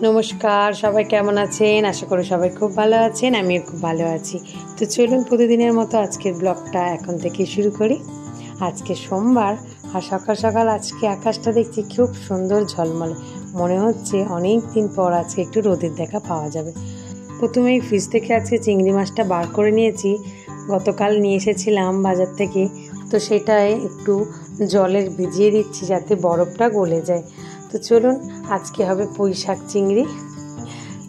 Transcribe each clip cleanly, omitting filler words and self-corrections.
নমস্কার, সবাই কেমন আছেন? আশা করি সবাই খুব ভালো আছেন। আমিও খুব ভালো আছি। তো চলুন প্রতিদিনের মতো আজকের ব্লগটা এখন থেকে শুরু করি। আজকে সোমবার, আর সকাল সকাল আজকে আকাশটা দেখছি খুব সুন্দর ঝলমলে। মনে হচ্ছে অনেক দিন পর আজকে একটু রোদের দেখা পাওয়া যাবে। প্রথমেই ফ্রিজ থেকে আজকে চিংড়ি মাছটা বার করে নিয়েছি। গতকাল নিয়ে এসেছিলাম বাজার থেকে, তো সেটাই একটু জলের ভিজিয়ে দিচ্ছি যাতে বরফটা গলে যায়। তো চলুন, আজকে হবে পুঁই শাক চিংড়ি,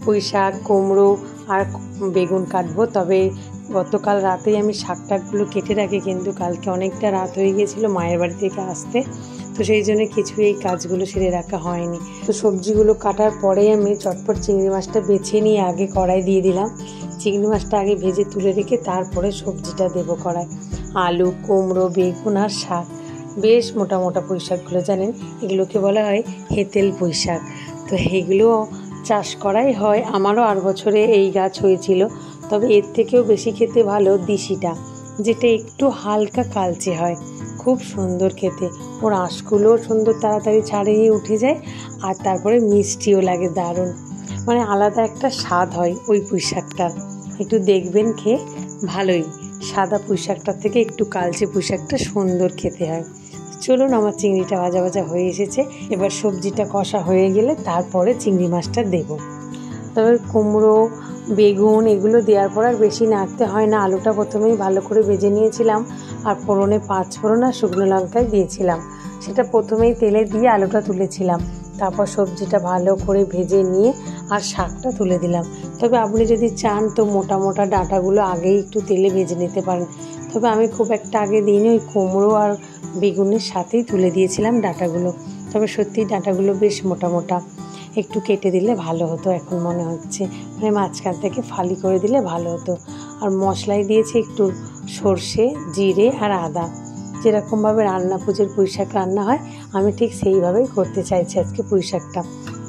পুঁই শাক, কুমড়ো আর বেগুন কাটবো। তবে গতকাল রাতেই আমি শাকটাকগুলো কেটে রাখি, কিন্তু কালকে অনেকটা রাত হয়ে গিয়েছিলো মায়ের বাড়ি থেকে আসতে, তো সেই জন্য কিছু এই কাজগুলো সেরে রাখা হয়নি। তো সবজিগুলো কাটার পরেই আমি চটপট চিংড়ি মাছটা বেছে নিয়ে আগে কড়াই দিয়ে দিলাম। চিংড়ি মাছটা আগে ভেজে তুলে রেখে তারপরে সবজিটা দেবো কড়াই। আলু, কুমড়ো, বেগুন আর শাক, বেশ মোটা মোটা পুঁই শাকগুলো, জানেন এগুলোকে বলা হয় হেতেল পুঁই শাক। তো এইগুলো চাষ করাই হয়। আমারও 8 বছরে এই গাছ হয়েছিল, তবে এর থেকেও বেশি খেতে ভালো দিশিটা, যেটা একটু হালকা কালচে হয়, খুব সুন্দর খেতে। ওর আঁশগুলোও সুন্দর তাড়াতাড়ি ছাড়িয়ে উঠে যায়, আর তারপরে মিষ্টিও লাগে দারুণ, মানে আলাদা একটা স্বাদ হয় ওই পুঁই শাকটা। একটু দেখবেন খেয়ে, ভালোই। সাদা পুঁই শাকটার থেকে একটু কালচে পুঁই শাকটা সুন্দর খেতে হয়। চলুন, আমার চিংড়িটা ভাজা ভাজা হয়ে এসেছে। এবার সবজিটা কষা হয়ে গেলে তারপরে চিংড়ি মাছটা দেব। তবে কুমড়ো, বেগুন এগুলো দেওয়ার পর আর বেশি নাড়তে হয় না। আলুটা প্রথমেই ভালো করে ভেজে নিয়েছিলাম, আর ফোড়নে 5 ফোড়ন আর শুকনো লঙ্কায় দিয়েছিলাম। সেটা প্রথমেই তেলে দিয়ে আলুটা তুলেছিলাম, তারপর সবজিটা ভালো করে ভেজে নিয়ে আর শাকটা তুলে দিলাম। তবে আপনি যদি চান তো মোটা মোটা ডাঁটাগুলো আগেই একটু তেলে ভেজে নিতে পারেন, তবে আমি খুব একটা আগে দিইনি। ওই কুমড়ো আর বেগুনের সাথেই তুলে দিয়েছিলাম ডাঁটাগুলো। তবে সত্যি ডাঁটাগুলো বেশ মোটা মোটা, একটু কেটে দিলে ভালো হতো এখন মনে হচ্ছে, মানে মাঝখান থেকে ফালি করে দিলে ভালো হতো। আর মশলায় দিয়েছি একটু সর্ষে, জিরে আর আদা। যেরকমভাবে পুজোর পুঁই শাক রান্না হয়, আমি ঠিক সেইভাবেই করতে চাইছি আজকে পুঁই শাকটা।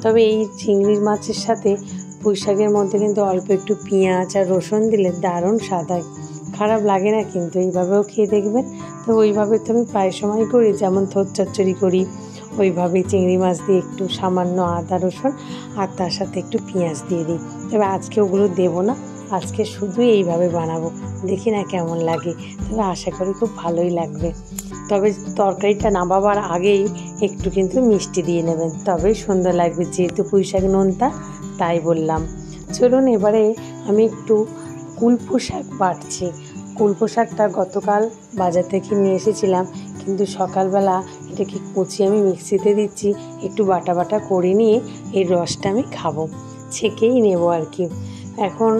তবে এই চিংড়ির মাছের সাথে পুঁই শাকের মধ্যে কিন্তু অল্প একটু পেঁয়াজ আর রসুন দিলে দারুণ স্বাদ হয়, খারাপ লাগে না কিন্তু। এইভাবেও খেয়ে দেখবেন। তো ওইভাবে তো আমি প্রায় সময় করি, যেমন থোর চচ্চড়ি করি, ওইভাবে চিংড়ি মাছ দিয়ে একটু সামান্য আদা রসুন আর তার সাথে একটু পেঁয়াজ দিয়ে দিই। তবে আজকে ওগুলো দেবো না, আজকে শুধু এইভাবে বানাবো, দেখি না কেমন লাগে। তবে আশা করি খুব ভালোই লাগবে। তবে তরকারিটা নামাবার আগেই একটু কিন্তু মিষ্টি দিয়ে নেবেন, তবেই সুন্দর লাগবে, যেহেতু পুঁই শাক নোনতা তাই বললাম। চলুন, এবারে আমি একটু কুলপো শাক বাটছি। কুলপো শাকটা গতকাল বাজার থেকে নিয়ে এসেছিলাম, কিন্তু সকালবেলা এটাকে কুচিয়ে আমি মিক্সিতে দিচ্ছি, একটু বাটা বাটা করে নিয়ে এর রসটা আমি খাবো, ছেঁকেই নেবো আর কি। এখন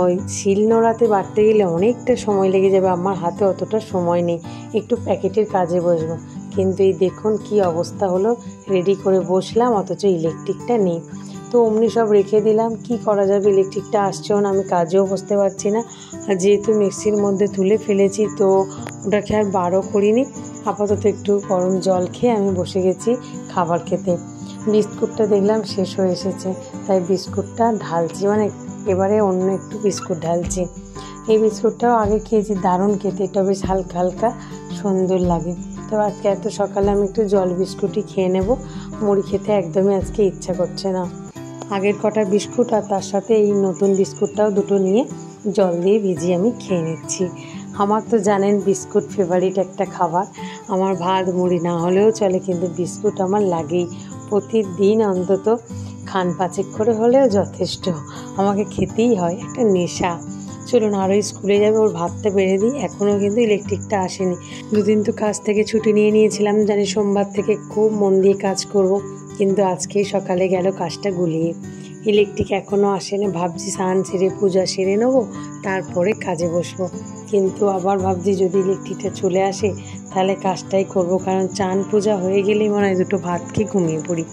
ওই শিল নোড়াতে বাটতে গেলে অনেকটা সময় লেগে যাবে, আমার হাতে অতটা সময় নেই, একটু প্যাকেটের কাজে বসবো। কিন্তু এই দেখুন কি অবস্থা হলো, রেডি করে বসলাম অথচ ইলেকট্রিকটা নেই। তো অমনি সব রেখে দিলাম, কি করা যাবে, ইলেকট্রিকটা আসছেও না, আমি কাজেও বসতে পারছি না। আর যেহেতু মিক্সির মধ্যে তুলে ফেলেছি, তো ওটাকে আর বারও করিনি। আপাতত একটু গরম জল খেয়ে আমি বসে গেছি খাবার খেতে। বিস্কুটটা দেখলাম শেষ হয়ে এসেছে, তাই বিস্কুটটা ঢালছি, মানে এবারে অন্য একটু বিস্কুট ঢালছি। এই বিস্কুটটাও আগে খেয়েছি, দারুণ খেতে, এটা বেশ হালকা হালকা সুন্দর লাগে। তো আজকে এত সকালে আমি একটু জল বিস্কুটই খেয়ে নেব, মুড়ি খেতে একদমই আজকে ইচ্ছা করছে না। আগের কটা বিস্কুট আর তার সাথে এই নতুন বিস্কুটটাও দুটো নিয়ে জল দিয়ে ভিজিয়ে আমি খেয়ে নিচ্ছি। আমার তো জানেন বিস্কুট ফেভারিট একটা খাবার, আমার ভাত মুড়ি না হলেও চলে, কিন্তু বিস্কুট আমার লাগেই, প্রতিদিন অন্তত খান 5 করে হলেও যথেষ্ট, আমাকে খেতেই হয়, একটা নেশা। চলুন, আরও স্কুলে যাবে, ওর ভাতটা বেড়ে দিই। এখনও কিন্তু ইলেকট্রিকটা আসেনি। 2 দিন তো কাজ থেকে ছুটি নিয়ে নিয়েছিলাম, জানি সোমবার থেকে খুব মন দিয়ে কাজ করব, কিন্তু আজকেই সকালে গেল কাজটা গুলিয়ে। ইলেকট্রিক এখনও আসেনি, ভাবছি স্নান সেরে পূজা সেরে নেবো, তারপরে কাজে বসবো। কিন্তু আবার ভাবছি যদি ইলেকট্রিকটা চলে আসে তাহলে কাজটাই করব, কারণ চান পূজা হয়ে গেলেই মনে হয় দুটো ভাত খেয়ে ঘুমিয়ে পড়ি,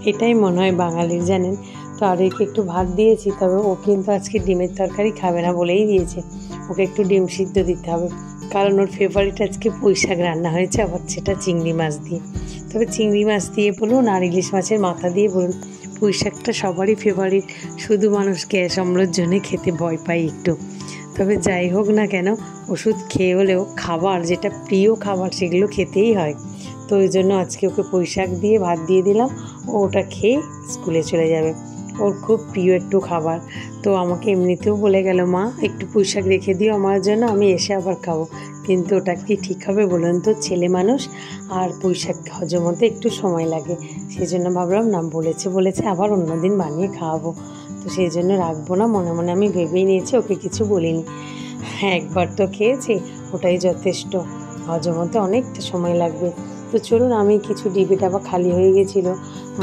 এটাই মনে হয় বাঙালির, জানেন। তো আরেকে একটু ভাত দিয়েছি, তবে ও কিন্তু আজকে ডিমের তরকারি খাবে না বলেই দিয়েছে, ওকে একটু ডিম সিদ্ধ দিতে হবে, কারণ ওর ফেভারিট আজকে পুঁই শাক রান্না হয়েছে, আবার সেটা চিংড়ি মাছ দিয়ে। তবে চিংড়ি মাছ দিয়ে বলুন আর ইলিশ মাছের মাথা দিয়ে বলুন, পুঁই শাকটা সবারই ফেভারিট, শুধু মানুষ গ্যাস অম্লের জন্য খেতে ভয় পায় একটু। তবে যাই হোক না কেন, ওষুধ খেয়ে হলেও খাবার, যেটা প্রিয় খাবার, সেগুলো খেতেই হয়। তো ওই জন্য আজকে ওকে পুঁই শাক দিয়ে ভাত দিয়ে দিলাম, ও ওটা খেয়ে স্কুলে চলে যাবে। ওর খুব প্রিয় একটু খাবার। তো আমাকে এমনিতেও বলে গেল, মা একটু পুঁইশাক রেখে দিও আমার জন্য, আমি এসে আবার খাবো। কিন্তু ওটা কি ঠিক হবে বলুন তো, ছেলে মানুষ আর পুঁইশাক হজম হতে একটু সময় লাগে। সেই জন্য ভাবলাম না, বলেছে আবার অন্যদিন বানিয়ে খাওয়াবো, তো সেই জন্য রাখবো না। মনে মনে আমি ভেবেই নিয়েছি, ওকে কিছু বলিনি। একবার তো খেয়েছি, ওটাই যথেষ্ট, হজম হতে অনেকটা সময় লাগবে। তো চলুন, আমি কিছু ডিবি ডাবা খালি হয়ে গেছিলো,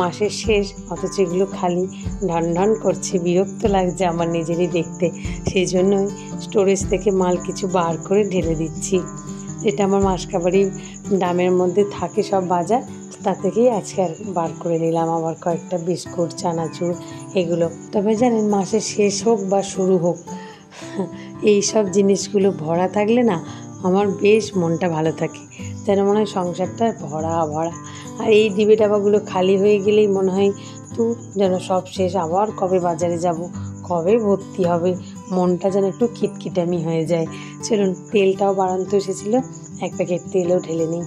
মাসের শেষ, অথচ এগুলো খালি ঢন ঢন করছে, বিরক্ত লাগছে আমার নিজেরই দেখতে। সেই জন্যই স্টোরেজ থেকে মাল কিছু বার করে ঢেলে দিচ্ছি, যেটা আমার মাসকাবাড়ির দামের মধ্যে থাকে সব বাজার, তা থেকেই আজকে আর বার করে নিলাম। আবার কয়েকটা বিস্কুট, চানাচুর এগুলো। তবে জানেন, মাসের শেষ হোক বা শুরু হোক, এই সব জিনিসগুলো ভরা থাকলে না আমার বেশ মনটা ভালো থাকে, যেন মনে হয় সংসারটা ভরা। আর এই ডিবে ডাবাগুলো খালি হয়ে গেলেই মনে হয় তো যেন সব শেষ, আবার কবে বাজারে যাব, কবে ভর্তি হবে, মনটা যেন একটু খিটখিটামি হয়ে যায়। চলুন, তেলটাও বাড়ন্ত এসেছিলো, এক প্যাকেট তেলও ঢেলে নিই।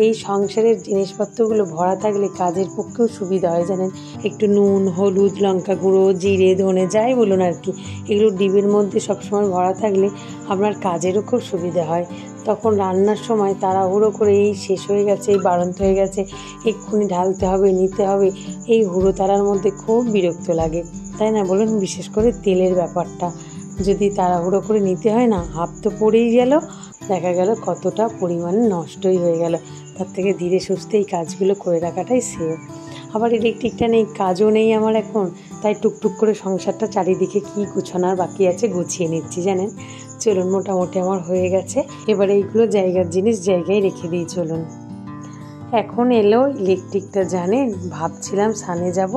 এই সংসারের জিনিসপত্রগুলো ভরা থাকলে কাজের পক্ষেও সুবিধা হয় জানেন। একটু নুন, হলুদ, লঙ্কা গুঁড়ো, জিরে, ধনে যাই বলুন আর কি, এগুলো ডিবের মধ্যে সবসময় ভরা থাকলে আপনার কাজেরও খুব সুবিধা হয়। তখন রান্নার সময় তাড়াহুড়ো করে এই শেষ হয়ে গেছে, এই বাড়ন্ত হয়ে গেছে, এক্ষুনি ঢালতে হবে, নিতে হবে, এই হুড়ো তাড়ার মধ্যে খুব বিরক্ত লাগে, তাই না বলুন? বিশেষ করে তেলের ব্যাপারটা যদি তাড়াহুড়ো করে নিতে হয় না, হাত তো পড়েই গেল, দেখা গেল কতটা পরিমাণে নষ্টই হয়ে গেল। তার থেকে ধীরে সুস্থে এই কাজগুলো করে রাখাটাই সেফ। আবার ইলেকট্রিকটা নেই, কাজও নেই আমার এখন, তাই টুকটুক করে সংসারটা চারিদিকে কী গুছানোর বাকি আছে গুছিয়ে নিচ্ছি জানেন। চলুন, মোটামুটি আমার হয়ে গেছে, এবার এইগুলো জায়গার জিনিস জায়গায় রেখে দিই। চলুন, এখন এলো ইলেকট্রিকটা জানেন, ভাবছিলাম সানে যাব,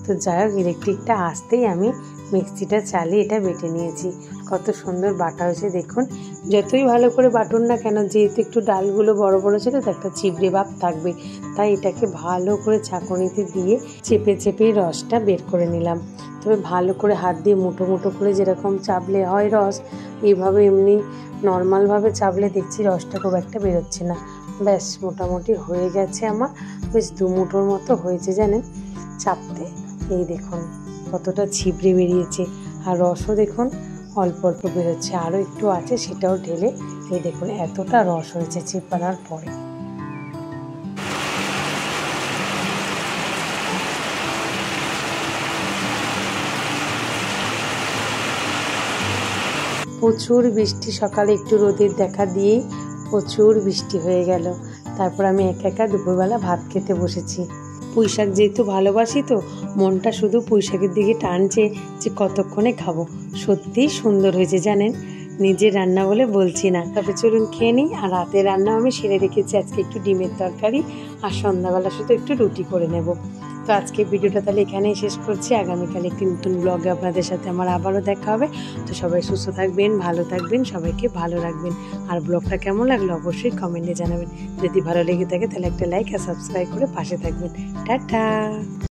তো যাই হোক ইলেকট্রিকটা আসতেই আমি মিক্সিটা চালিয়ে এটা বেটে নিয়েছি। কত সুন্দর বাটা হয়েছে দেখুন। যতই ভালো করে বাটুন না কেন, যেহেতু একটু ডালগুলো বড় বড় ছিল, তো একটা চিবড়ে ভাব থাকবে, তাই এটাকে ভালো করে ছাঁকুনিতে দিয়ে চেপে চেপে রসটা বের করে নিলাম। তবে ভালো করে হাত দিয়ে মুঠো মুঠো করে যেরকম চাপলে হয় রস, এইভাবে এমনি নর্মালভাবে চাপলে দেখছি রসটা খুব একটা বেরোচ্ছে না। ব্যাস মোটামুটি হয়ে গেছে আমার, বেশ দু মুঠোর মতো হয়েছে জানেন চাপতে। এই দেখুন কতটা ছিবড়ে বেরিয়েছে, আর রসও দেখুন অল্প অল্প বেরোচ্ছে, আরও একটু আছে, সেটাও ঢেলে এই দেখুন এতটা রস হয়েছে চেপানোর পরে। প্রচুর বৃষ্টি, সকালে একটু রোদের দেখা দিয়েই প্রচুর বৃষ্টি হয়ে গেল। তারপর আমি একা দুপুরবেলা ভাত খেতে বসেছি। পুঁইশাক যেহেতু ভালোবাসি, তো মনটা শুধু পুঁইশাকের দিকে টানছে যে কতক্ষণে খাবো। সত্যিই সুন্দর হয়েছে জানেন, নিজের রান্না বলে বলছি না। তবে চলুন খেয়ে নিই। আর রাতের রান্না আমি সেরে রেখেছি, আজকে একটু ডিমের তরকারি, আর সন্ধ্যাবেলা শুধু একটু রুটি করে নেব। তো আজকে ভিডিওটা তাহলে এখানেই শেষ করছি। আগামীকাল একটি নতুন ব্লগে আপনাদের সাথে আমার আবারও দেখা হবে। তো সবাই সুস্থ থাকবেন, ভালো থাকবেন, সবাইকে ভালো রাখবেন। আর ব্লগটা কেমন লাগলো অবশ্যই কমেন্টে জানাবেন। যদি ভালো লেগে থাকে তাহলে একটা লাইক আর সাবস্ক্রাইব করে পাশে থাকবেন। টাটা।